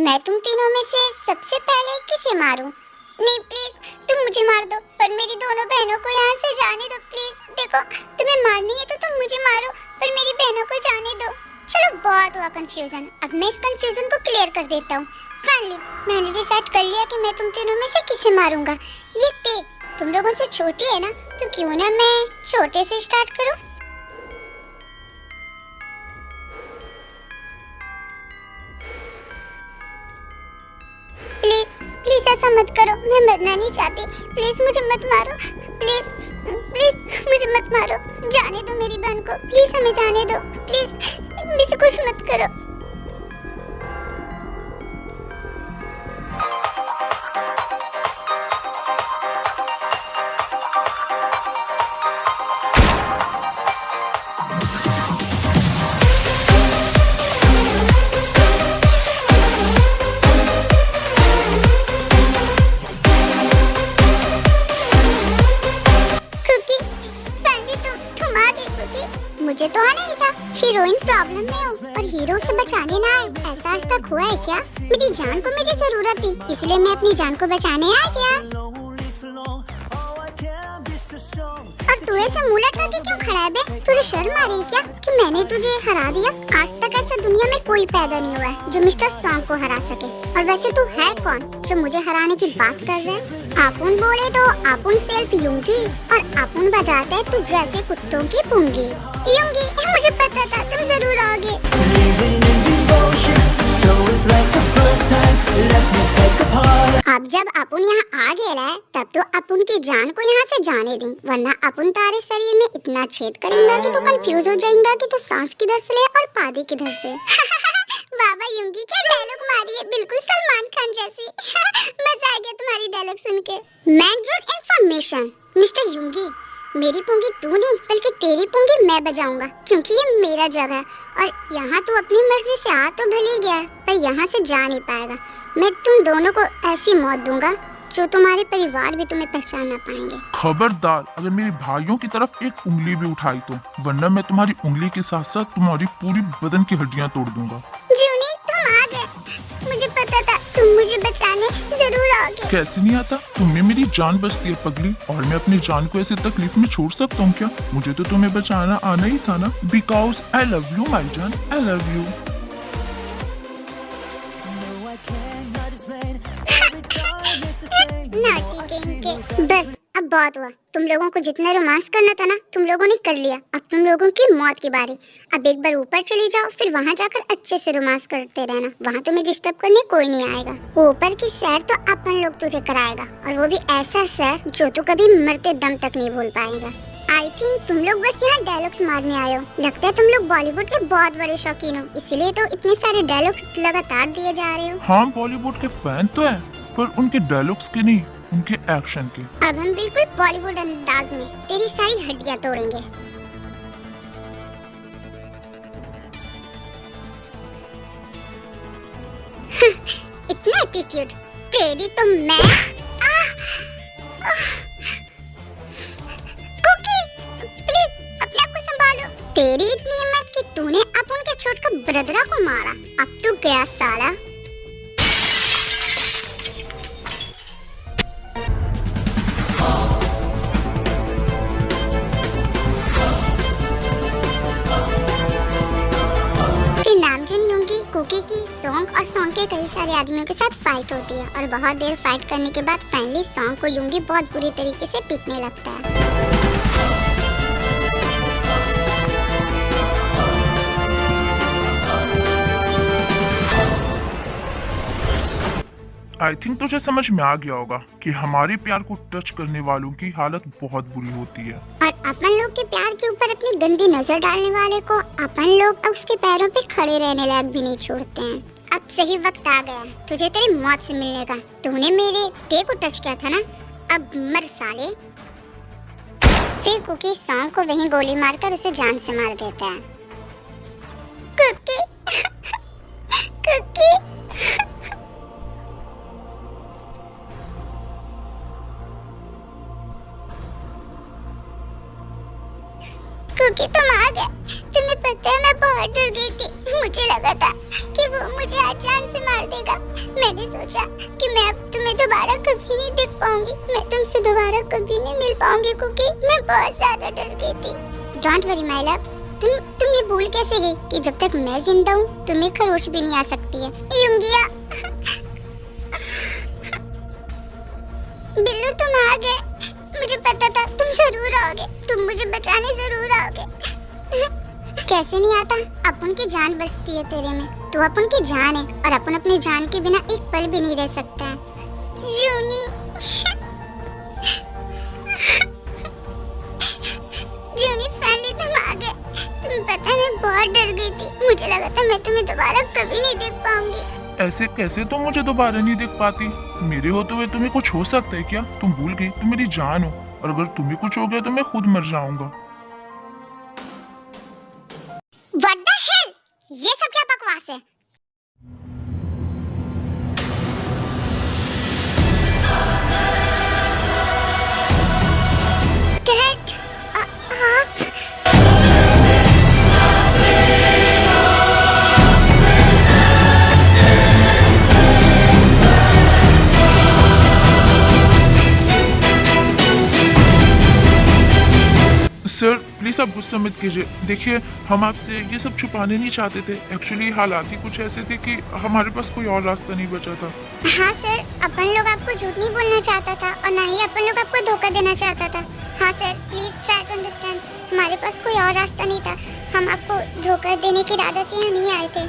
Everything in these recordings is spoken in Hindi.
मैं तुम तीनों में से सबसे पहले किसे मारूं? नहीं प्लीज, तुम मुझे मार दो, पर मेरी दोनों बहनों को यहाँ से जाने दो प्लीज। देखो, तुम्हें मारनी है तो तुम मुझे मारो, पर मेरी बहनों को जाने दो। चलो, बहुत हुआ कंफ्यूजन, अब मैं इस कंफ्यूजन को क्लियर कर देता हूँ। फाइनली मैंने डिसाइड कर लिया कि मैं तुम तीनों में से किसे मारूंगा। ये ते तुम लोगों से छोटी है ना, तो क्यों ना मैं छोटे से स्टार्ट करूँ। प्लीज प्लीज ऐसा मत करो, मैं मरना नहीं चाहती। प्लीज मुझे मत मारो, प्लीज प्लीज मुझे मत मारो। जाने दो मेरी बहन को, प्लीज हमें जाने दो, प्लीज मुझसे कुछ मत करो। मुझे तो आना ही था। हीरोइन प्रॉब्लम में हूँ और हीरो से बचाने ना आए, ऐसा आज तक हुआ है क्या? मेरी जान को मेरी जरूरत थी, इसलिए मैं अपनी जान को बचाने आ गया। और तू ऐसा मुंह लटका के क्यों खड़ा है बे? तुझे शर्म आ रही है क्या कि मैंने तुझे हरा दिया? आज तक ऐसा दुनिया में कोई पैदा नहीं हुआ है जो मिस्टर सॉन्ग को हरा सके। और वैसे तू है कौन जो मुझे हराने की बात कर रहा है? आपुन बोले तो आपुन सेल्फ यूंगी, और आपुन बजाते है तू जैसे कुत्तों की पूंगी। यूंगी, मुझे पता था तुम जरूर आओगे। अब जब अपुन यहाँ आ गया है, तब तो अपुन की जान को यहाँ से जाने दें, वरना अपुन तारे शरीर में इतना छेद करेंगे कि तू कंफ्यूज हो जाएगा कि तू सांस किधर से ले और पादी किधर से। वाह यूंगी, क्या डायलॉग मारी है, बिल्कुल सलमान खान जैसी। मजा आ गया तुम्हारी डायलॉग सुन के। मैन योर इन्फॉर्मेशन मिस्टर यूंगी, मेरी पुंगी तू नहीं बल्कि तेरी पुंगी मैं बजाऊंगा, क्योंकि ये मेरा जगह है। और यहाँ तू अपनी मर्जी से आ तो भले गया, पर यहाँ से जा नहीं पाएगा। मैं तुम दोनों को ऐसी मौत दूंगा जो तुम्हारे परिवार भी तुम्हें पहचान ना पाएंगे। खबरदार, अगर मेरे भाइयों की तरफ एक उंगली भी उठाई तो, वरना मैं तुम्हारी उंगली के साथ साथ तुम्हारी पूरी बदन की हड्डियाँ तोड़ दूंगा। जूनी, तुम आ गए, मुझे पता था तुम मुझे बचाने जरूर आओगे। कैसे नहीं आता, तुम्हें मेरी जान बचती है पगली, और मैं अपनी जान को ऐसे तकलीफ में छोड़ सकता हूँ क्या? मुझे तो तुम्हें बचाना आना ही था ना, बिकॉज आई लव यू माई जान, आई लव यू। बस अब बहुत हुआ, तुम लोगों को जितना रोमांस करना था ना तुम लोगों ने कर लिया। अब तुम लोगों की मौत की बारी। अब एक बार ऊपर चली जाओ, फिर वहाँ जाकर अच्छे से रोमांस करते रहना, वहाँ तुम्हें डिस्टर्ब करने कोई नहीं आएगा। ऊपर की सैर तो अपन लोग तुझे कराएगा, और वो भी ऐसा सैर जो तू कभी मरते दम तक नहीं भूल पाएगा। आई थिंक तुम लोग बस यहाँ डायलॉग्स मारने आए हो। लगता है तुम लोग बॉलीवुड के बहुत बड़े शौकीन हो, इसीलिए तो इतने सारे डायलॉग्स लगातार दिए जा रहे हो। हाँ, बॉलीवुड के फैन तो है, पर उनके डायलॉग्स के नहीं, उनके एक्शन के। अब हम बिल्कुल बॉलीवुड अंदाज में तेरी सारी हड्डियाँ तोड़ेंगे। इतना एटीट्यूड, तेरी तो मैं। कुकी, प्लीज अपने आप को संभालो। तेरी इतनी हिम्मत कि तूने अपुन के छोटका ब्रदरा को मारा, अब तू गया साला। कुकी की सॉन्ग और सॉन्ग के कई सारे आदमियों के साथ फाइट होती है, और बहुत देर फाइट करने के बाद फाइनली सॉन्ग को यूंगी बहुत बुरी तरीके से पीटने लगता है। आई थिंक तुझे समझ में आ गया होगा कि हमारे प्यार को टच करने वालों की हालत बहुत बुरी होती है, और अपन लोग के प्यार के ऊपर अपनी गंदी नजर डालने वाले को अपन लोग उसके पैरों पे खड़े रहने लायक भी नहीं छोड़ते हैं। अब सही वक्त आ गया तुझे तेरी मौत से मिलने का। तूने मेरे ते को टच किया था ना, अब मर साले। फिर कुकी सॉन्ग को वहीं गोली मारकर उसे जान से मार देता है। कुकी कुकी कुकी, तुम आ गए। तुम्हें पता है मैं बहुत डर गई थी, मुझे लगा था कि वो मुझे आज जान से मार देगा, मैंने सोचा कि मैं अब तुम्हें दोबारा कभी नहीं देख पाऊंगी, मैं तुमसे दोबारा कभी नहीं मिल पाऊंगी क्योंकि मैं बहुत ज्यादा डर गई थी। डोंट वरी माय लव, तुम ये भूल कैसे गई कि जब तक मैं जिंदा हूँ तुम्हें खरोश भी नहीं आ सकती है। युंगिया बिल्लू तुम आ गए, मुझे पता था तुम जरूर आओगे, तुम मुझे बचाने जरूर आओगे। कैसे नहीं आता, अपन की जान बचती है तेरे में, तू अपन की जान है और अपन अपनी जान के बिना एक पल भी नहीं रह सकता है। जूनी जूनी फाइनली तुम आ गए। तुम्हें पता है मैं बहुत डर गई थी, मुझे लगा था मैं तुम्हें दोबारा कभी नहीं देख पाऊंगी। ऐसे कैसे तुम मुझे दोबारा नहीं देख पाती? मेरे होते हुए तुम्हें कुछ हो सकता है क्या? तुम भूल गई तुम मेरी जान हो, और अगर तुम्हें कुछ हो गया तो मैं खुद मर जाऊंगा। What the hell? ये सब क्या बकवास है? Dad, आप सर प्लीज आप गुस्सा मत कीजिए। देखिए हम आपसे ये सब छुपाने नहीं चाहते थे, एक्चुअली हालात ही कुछ ऐसे थे कि हमारे पास कोई और रास्ता नहीं बचा था। हाँ सर, अपन लोग आपको झूठ नहीं बोलना चाहता था और ना ही अपन लोग आपको धोखा देना चाहता था। हाँ sir, please try to understand, हमारे पास कोई और रास्ता नहीं था, हम आपको धोखा देने के इरादे से यहाँ नहीं आए थे।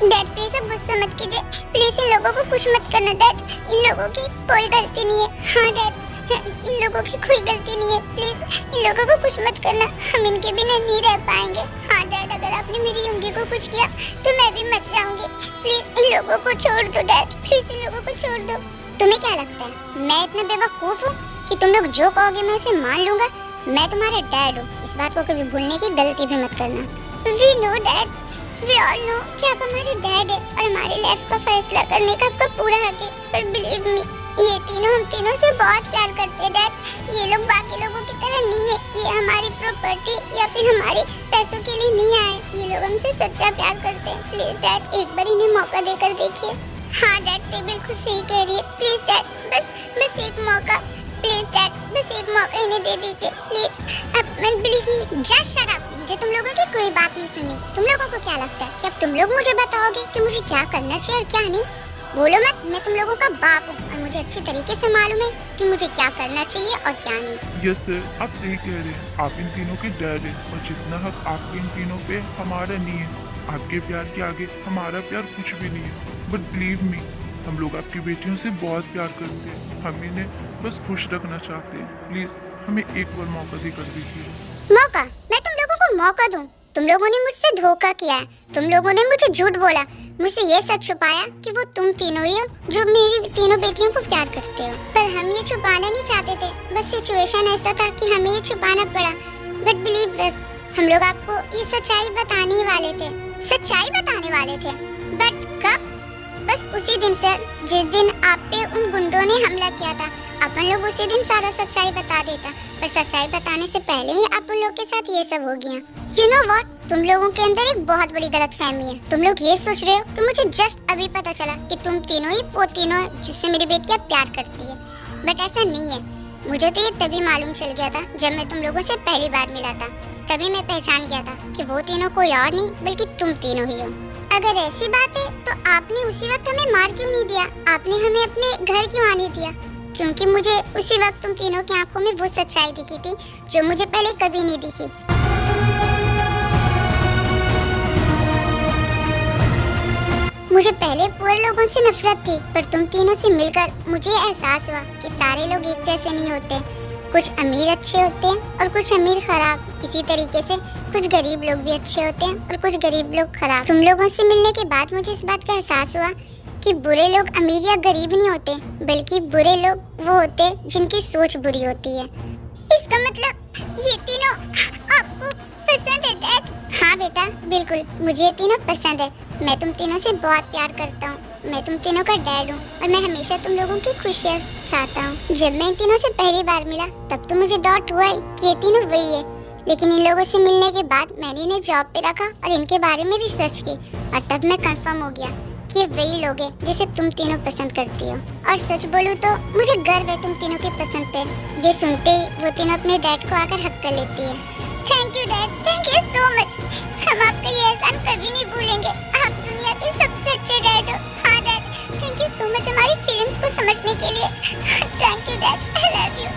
डैड प्लीज अब गुस्सा मत कीजिए, प्लीज इन लोगों को कुछ मत करना डैड, इन लोगों की कोई गलती नहीं है। हाँ डैड, इन लोगों की कोई गलती नहीं है, प्लीज इन लोगों को कुछ मत करना, हम इनके बिना नहीं रह पाएंगे। हाँ डैड, अगर आपने मेरी युंगी को कुछ किया तो मैं भी मर जाऊंगी, प्लीज इन लोगों को छोड़ दो डैड, प्लीज इन लोगों को छोड़ दो। तुम्हें क्या लगता है मैं इतना बेवकूफ हूँ कि तुम लोग जो कहोगे मैं उसे मान लूंगा? मैं तुम्हारे डैड हूँ, इस बात को कभी भूलने की गलती भी मत करना। We know dad, we all know कि आप हमारे डैड है और हमारी लाइफ का फैसला करने का आपका पूरा हक है, पर बिलीव मी ये तीनों हम तीनों से बहुत प्यार करते हैं डैड। ये लोग बाकी लोगों की तरह नहीं है, ये हमारी प्रॉपर्टी या फिर हमारे पैसों के लिए नहीं आए, ये लोग हमसे सच्चा प्यार करते हैं। प्लीज डैड एक बार इन्हें मौका देकर देखिए। हाँ डैड, ते बिल्कुल सही कह रही है, प्लीज डैड बस एक मौका, प्लीज डैड बस एक मौका इन्हें दे दीजिए प्लीज। अब मैं believe me, just shut up, मुझे तुम लोगों की कोई बात नहीं सुनी। तुम लोगों को क्या लगता है कि अब तुम लोग मुझे बताओगे कि मुझे क्या करना चाहिए और क्या नहीं? बोलो मत, मैं तुम लोगों का बाप हूँ और मुझे अच्छी तरीके से मालूम है कि मुझे क्या करना चाहिए और क्या नहीं। यस सर, आप सही कह रहे हैं, आप इन तीनों के डैड हैं और जितना हक आपके इन तीनों पे हमारा नहीं है। आपके प्यार के आगे हमारा प्यार कुछ भी नहीं है, बट बिलीव मी हम लोग आपकी बेटियों से बहुत प्यार करते हैं, हम इन्हें बस खुश रखना चाहते हैं। प्लीज हमें एक बार मौका देकर दीजिए। मौका? मैं तुम लोगों को मौका दूं? तुम लोगों ने मुझसे धोखा किया है, तुम लोगों ने मुझे झूठ बोला, मुझसे ये सच छुपाया कि वो तुम तीनों ही हो जो मेरी तीनों बेटियों को प्यार करते हो। पर हम ये छुपाना नहीं चाहते थे, बस सिचुएशन ऐसा था कि हमें ये छुपाना पड़ा। बट बिलीव बस हम लोग आपको ये सच्चाई बताने ही वाले थे, सच्चाई बताने वाले थे। बट कब? बस उसी दिन सर, जिस दिन आप पे उन गुंडों ने हमला किया था, अपन लोग उसी दिन सारा सच्चाई बता देता, पर सच्चाई बताने से पहले ही आप उन लोग के साथ ये सब हो गया। You know what? तुम लोगों के अंदर एक बहुत बड़ी गलतफहमी है। तुम लोग ये सोच रहे हो कि मुझे जस्ट अभी पता चला कि तुम तीनों ही वो तीनों हैं जिससे मेरी बेटियां प्यार करती है, बट ऐसा नहीं है। मुझे तो ये तभी मालूम चल गया था जब मैं तुम लोगों से पहली बार मिला था, तभी मैं पहचान गया था कि वो तीनों कोई और नहीं बल्कि तुम तीनों ही हो। अगर ऐसी बात है तो आपने उसी वक्त हमें मार क्यों नहीं दिया? आपने हमें अपने घर क्यों आने दिया? क्योंकि मुझे उसी वक्त तुम तीनों की आंखों में वो सच्चाई दिखी थी जो मुझे पहले कभी नहीं दिखी। मुझे पहले पुअर लोगों से नफरत थी, पर तुम तीनों से मिलकर मुझे एहसास हुआ कि सारे लोग एक जैसे नहीं होते। कुछ अमीर अच्छे होते हैं और कुछ अमीर खराब। इसी तरीके से कुछ गरीब लोग भी अच्छे होते हैं और कुछ गरीब लोग खराब। तुम लोगों से मिलने के बाद मुझे इस बात का एहसास हुआ कि बुरे लोग अमीर या गरीब नहीं होते, बल्कि बुरे लोग वो होते हैं जिनकी सोच बुरी होती है। इसका मतलब ये तीनों आपको पसंद है डैड? हाँ बेटा, बिल्कुल मुझे ये तीनों पसंद है। मैं तुम तीनों से बहुत प्यार करता हूँ, मैं तुम तीनों का डैड हूँ और मैं हमेशा तुम लोगों की खुशियाँ चाहता हूँ। जब मैं इन तीनों से पहली बार मिला तब तो मुझे डाउट हुआ ही कि ये तीनों वही है, लेकिन इन लोगों से मिलने के बाद मैंने इन्हें जॉब पे रखा और इनके बारे में रिसर्च की और तब मैं कंफर्म हो गया कि ये वही लोग हैं जिसे तुम तीनों पसंद करती हो। और सच बोलूं तो मुझे गर्व है तुम तीनों की पसंद पे। ये सुनते ही वो तीनों अपने डैड को आकर हक कर लेती है। Thank you dad, thank you so much. हम आपका ये एहसान कभी नहीं भूलेंगे। आप दुनिया के सबसे अच्छे डैड हो। हाँ dad, thank you so much हमारी फीलिंग्स को समझने के लिए। Thank you dad, I love you.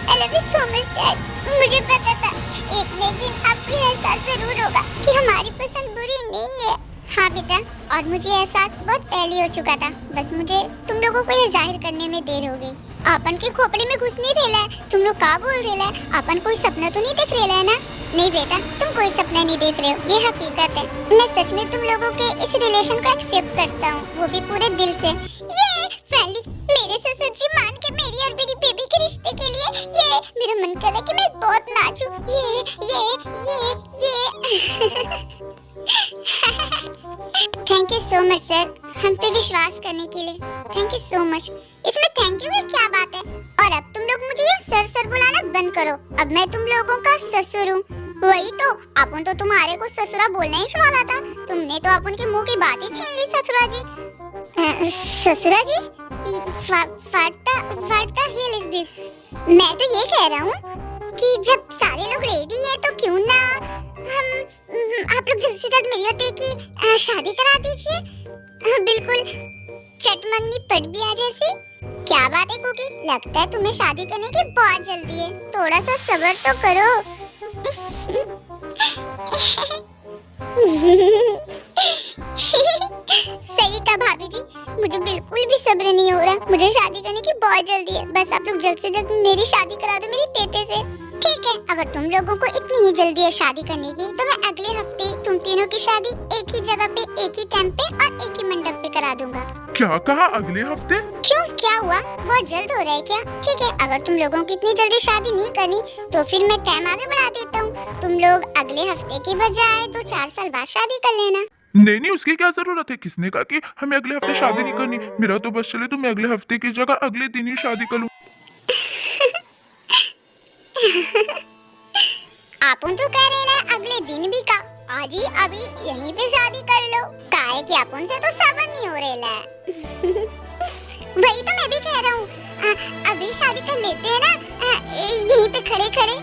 I love you so much dad. मुझे पता था एक न एक दिन आपको ये एहसास जरूर होगा कि हमारी पसंद बुरी नहीं है। हाँ बेटा, और मुझे एहसास बहुत पहले हो चुका था, बस मुझे तुम लोगों को ये जाहिर करने में देर हो गई। अपन के खोपड़ी में घुस नहीं रहेला है, तुम लोग का बोल रहेला है? अपन कोई सपना तो नहीं देख रहेला है ना? नहीं बेटा, तुम कोई सपना नहीं देख रहे हो, ये हकीकत है। मैं सच में तुम लोगों के इस रिलेशन को एक्सेप्ट करता हूँ, वो भी पूरे दिल से। ये फाइनली मेरे ससुर जी मान के मेरी और मेरी बेबी के रिश्ते के लिए, ये मेरा मन कर रहा है कि मैं बहुत नाचूं। ये thank you so much sir, हम पे विश्वास करने के लिए। Thank you so much. इसमें थैंक यू की क्या बात है? और अब तुम लोग मुझे ये सर सर बुलाना बंद करो। अब मैं तुम लोगों का ससुर हूँ। वही तो, अपन तो तुम्हारे को ससुरा बोलना ही वाला था, तुमने तो अपन के मुंह की बात ही छीन ली ससुरा जी। ससुरा जी? फाटता हिल इज दिस। मैं तो ये कह रहा हूँ कि जब सारे लोग रेडी है तो क्यों ना हम आप लोग जल्द से जल्द मेरी और ते की शादी करा दीजिए। बिल्कुल चटमंगनी पट भी आ जैसे। क्या बात है कुकी, लगता है तुम्हें शादी करने की बहुत जल्दी है, थोड़ा सा सब्र तो करो। सही कहा भाभी जी, मुझे बिल्कुल भी सब्र नहीं हो रहा, मुझे शादी करने की बहुत जल्दी है। बस आप लोग जल्द से जल्द मेरी शादी करा दो मेरी तेते से। ठीक है, अगर तुम लोगों को इतनी ही जल्दी है शादी करने की, तो मैं अगले हफ्ते तुम तीनों की शादी एक ही जगह पे, एक ही टाइम पे और एक ही मंडप पे करा दूंगा। क्या कहा, अगले हफ्ते? क्यों, क्या हुआ? बहुत जल्द हो रहा है क्या? ठीक है, अगर तुम लोगों की इतनी जल्दी शादी नहीं करनी तो फिर मैं टाइम आगे बढ़ा देता हूँ। तुम लोग अगले हफ्ते के बजाय 2-4 साल बाद शादी कर लेना। नहीं, उसकी क्या जरूरत है? किसने कहा कि हमें अगले हफ्ते शादी नहीं करनी? मेरा तो बस चले तो मैं अगले हफ्ते की जगह अगले दिन ही शादी कर लूं। आपन तो कह रहे हैं अगले दिन भी का, आज ही अभी यहीं पे शादी कर लो। काहे कि अपन से तो सब्र नहीं हो रहा है। वही तो मैं भी कह रहा हूँ, अभी शादी कर लेते हैं ना, यहीं पे खड़े खड़े।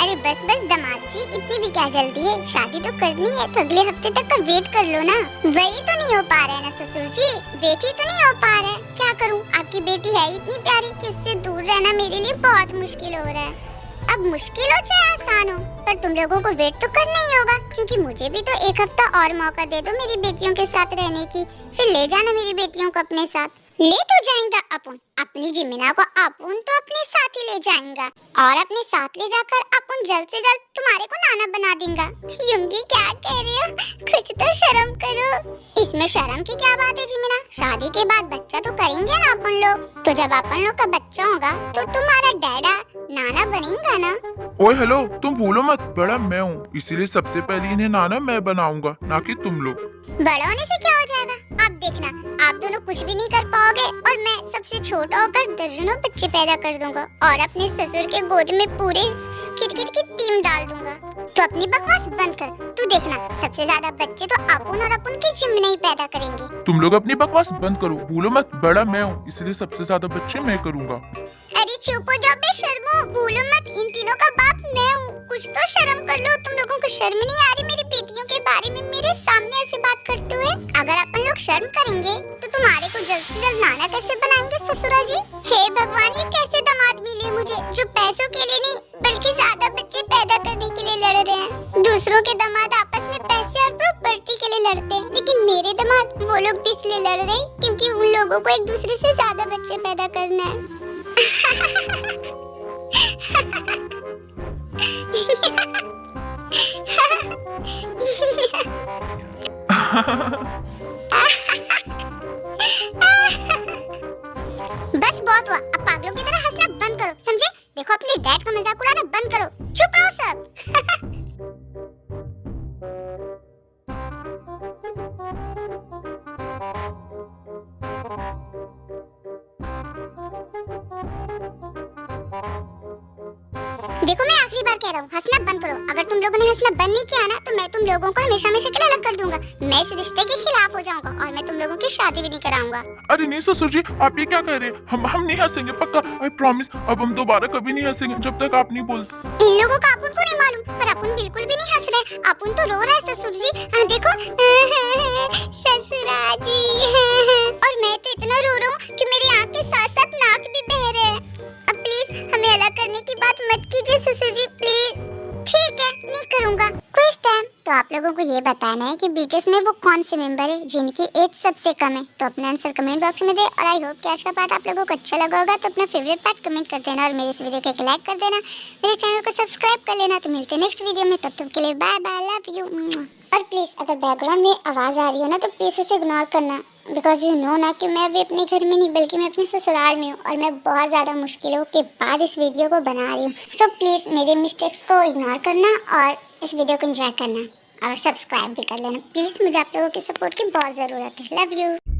अरे बस दामाद जी, इतनी भी क्या जल्दी है? शादी तो करनी है तो अगले हफ्ते तक का वेट कर लो ना। वही तो नहीं हो पा रहा है ना ससुर जी, बेटी तो नहीं हो पा रहा है। क्या करूं, आपकी बेटी है इतनी प्यारी कि उससे दूर रहना मेरे लिए बहुत मुश्किल हो रहा है। अब मुश्किल हो चाहे आसान हो, पर तुम लोगों को वेट तो करना ही होगा, क्योंकि मुझे भी तो एक हफ्ता और मौका दे दो मेरी बेटियों के साथ रहने की। फिर ले जाना मेरी बेटियों को अपने साथ। ले तो जाएंगा अपन, अपनी जिमिना को अपन तो अपने साथ ही ले जाएंगा, और अपने साथ ले जाकर अपन जल्द से जल्द तुम्हारे को नाना बना देंगे। युंगी क्या कह रही हो? कुछ तो शर्म करो। इसमें शर्म की क्या बात है जिमिना? शादी के बाद बच्चा तो करेंगे ना अपन लोग, तो जब अपन लोग का बच्चा होगा तो तुम्हारा डैडा नाना बनेगा ना। ओए हेलो, तुम भूलो मत, बड़ा मैं हूँ, इसीलिए सबसे पहले इन्हें नाना मैं बनाऊंगा, ना कि तुम लोग। बड़ा होने से क्या हो जाएगा? आप देखना, आप दोनों कुछ भी नहीं कर पाओगे और मैं सबसे छोटा होकर दर्जनों बच्चे पैदा कर दूंगा और अपने ससुर के गोद में पूरे किट-किट की टीम डाल दूंगा। तो अपनी बकवास बंद कर, तू देखना सबसे ज्यादा बच्चे तो अपन और अपन की जिम नहीं पैदा करेंगे। तुम लोग अपनी बकवास बंद करो, भूलो मत बड़ा मैं हूँ, इसलिए सबसे ज्यादा बच्चे मैं करूँगा। अरे चुप हो जाओ बेशर्मो, भूलो मत इन तीनों का बाप मैं हूँ। कुछ तो शर्म कर लो, तुम लोगों को शर्म नहीं आ रही मेरी बेटियों के बारे में मेरे सामने ऐसे बात करते हुए? अगर अपन लोग शर्म करेंगे तो तुम्हारे को जल्द से जल्द नाना कैसे बनाएंगे ससुरा जी? हे भगवान, ये कैसे दामाद मिले मुझे जो पैसों के लिए नहीं बल्कि ज्यादा बच्चे पैदा करने के लिए लड़ रहे हैं। दूसरों के दामाद आपस में पैसे और प्रॉपर्टी के लिए लड़ते हैं, लेकिन मेरे दामाद वो लोग इसलिए लड़ रहे हैं क्योंकि उन लोगों को एक दूसरे से ज्यादा बच्चे पैदा करना है। बस बहुत हुआ, अब पागलों की तरह हंसना बंद करो, समझे? देखो अपने डैड का मजाक उड़ाना बंद करो, चुप रहो सब। देखो मैं आखिरी बार कह रहा हूँ, हंसना बंद करो। अगर तुम लोगों ने हंसना बंद नहीं किया ना तो मैं तुम लोगों को हमेशा हमेशा के लिए अलग कर दूंगा। मैं इस रिश्ते के खिलाफ हो जाऊंगा और मैं तुम लोगों की शादी भी नहीं कराऊंगा। अरे नहीं ससुर जी, आप ये क्या कह रहे हैं? हम नहीं हंसेंगे पक्का, आई प्रॉमिस। अब हम दोबारा कभी नहीं हंसेंगे जब तक आप नहीं बोलते। इन लोगों का अपुन को नहीं मालूम, पर अपुन बिल्कुल भी नहीं हंस रहे। अपुन तो रो रहा है ससुर जी। देखो ससुरा जी। और मैं तो इतना रो रहा हूँ कि मेरी आँख के साथ साथ नाक भी बह रहे हैं। अब प्लीज हमें अलग करने की बात मत कीजिए ससुर जी, प्लीज। ठीक है, नहीं करूँगा। Quiz time. तो आप लोगों को ये बताना है कि बीचेस में वो कौन से मेंबर है जिनकी एज सबसे कम है। तो अपना आंसर कमेंट बॉक्स में दे। और आई होप कि आज का पार्ट आप लोगों को अच्छा लगा होगा। तो अपना फेवरेट पार्ट कमेंट कर देना और मेरे इस वीडियो को एक लाइक कर देना। मेरे चैनल को सब्सक्राइब कर लेना। तो मिलते हैं नेक्स्ट वीडियो में, तब तक के लिए बाय बाय, लव यू। और प्लीज अगर बैकग्राउंड में आवाज आ रही हो ना तो प्लीज उसे इग्नोर करना, बिकॉज यू नो ना कि मैं अभी अपने घर में नहीं बल्कि मैं अपने ससुराल में हूँ और मैं बहुत ज़्यादा मुश्किलों के बाद इस वीडियो को बना रही हूँ। सो प्लीज़ मेरे मिस्टेक्स को इग्नोर करना और इस वीडियो को एंजॉय करना और सब्सक्राइब भी कर लेना प्लीज़। मुझे आप लोगों की सपोर्ट की बहुत ज़रूरत है। Love you.